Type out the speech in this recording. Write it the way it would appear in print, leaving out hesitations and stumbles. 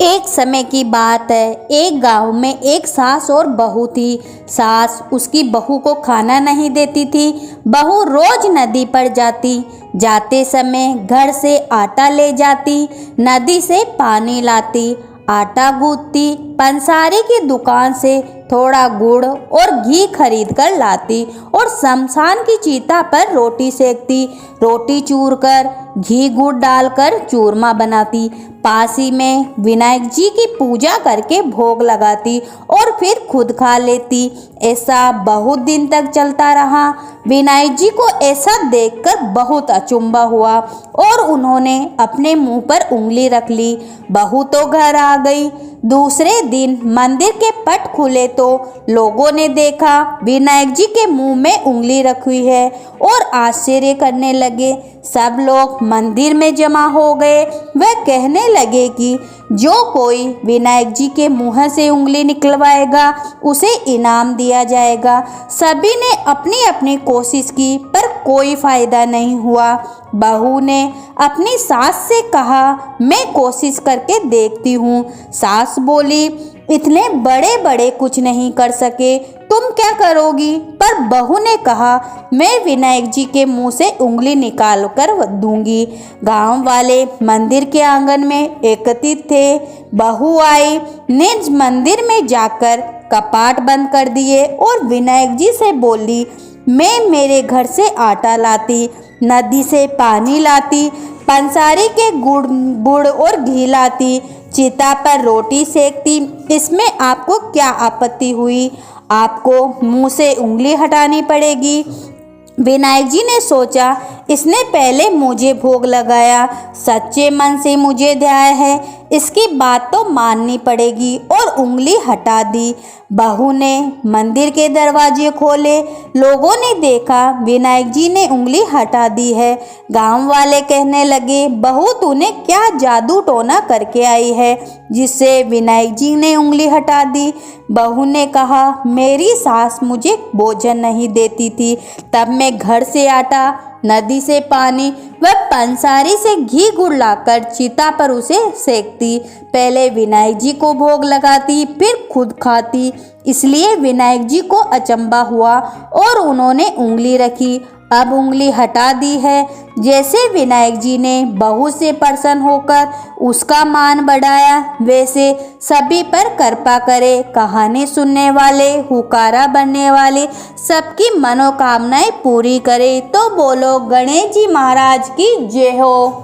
एक समय की बात है। एक गांव में एक सास और बहू थी। सास उसकी बहू को खाना नहीं देती थी। बहू रोज नदी पर जाती। जाते समय घर से आटा ले जाती, नदी से पानी लाती, आटा गूंथती, पंसारी की दुकान से थोड़ा गुड़ और घी खरीद कर लाती और शमशान की चिता पर रोटी सेकती। रोटी चूर कर घी गुड़ डालकर चूरमा बनाती। पास ही में विनायक जी की पूजा करके भोग लगाती और फिर खुद खा लेती। ऐसा बहुत दिन तक चलता रहा। विनायक जी को ऐसा देखकर बहुत अचंभा हुआ और उन्होंने अपने मुंह पर उंगली रख ली। बहू तो घर आ गई। दूसरे दिन मंदिर के पट खुले तो लोगों ने देखा विनायक जी के मुंह में उंगली रखी है और आश्चर्य करने लगे। सब लोग मंदिर में जमा हो गए। वह कहने लगे कि जो कोई विनायक जी के मुंह से उंगली निकलवाएगा उसे इनाम दिया जाएगा। सभी ने अपनी अपनी कोशिश की पर कोई फायदा नहीं हुआ। बहू ने अपनी सास से कहा, मैं कोशिश करके देखती हूँ। सास बोली, इतने बड़े बड़े कुछ नहीं कर सके, तुम क्या करोगी? पर बहू ने कहा, मैं विनायक जी के मुंह से उंगली निकाल कर दूंगी। गांव वाले मंदिर के आंगन में एकत्रित थे। बहू आई, निज मंदिर में जाकर कपाट बंद कर दिए और विनायक जी से बोली, मैं मेरे घर से आटा लाती, नदी से पानी लाती, पंसारी के गुड़ और घी लाती, चिता पर रोटी सेकती, इसमें आपको क्या आपत्ति हुई? आपको मुंह से उंगली हटानी पड़ेगी। विनायक जी ने सोचा, इसने पहले मुझे भोग लगाया, सच्चे मन से मुझे ध्याया है, इसकी बात तो माननी पड़ेगी और उंगली हटा दी। बहू ने मंदिर के दरवाजे खोले। लोगों ने देखा विनायक जी ने उंगली हटा दी है। गांव वाले कहने लगे, बहू तूने क्या जादू टोना करके आई है जिससे विनायक जी ने उंगली हटा दी? बहू ने कहा, मेरी सास मुझे भोजन नहीं देती थी, तब मैं घर से आटा, नदी से पानी व पंसारी से घी गुड़ लाकर चिता पर उसे सेकती। पहले विनायक जी को भोग लगाती, फिर खुद खाती। इसलिए विनायक जी को अचंभा हुआ और उन्होंने उंगली रखी। अब उंगली हटा दी है। जैसे विनायक जी ने बहू से प्रसन्न होकर उसका मान बढ़ाया, वैसे सभी पर कृपा करे। कहानी सुनने वाले, हुकारा बनने वाले सबकी मनोकामनाएं पूरी करे। तो बोलो गणेश जी महाराज की जय हो।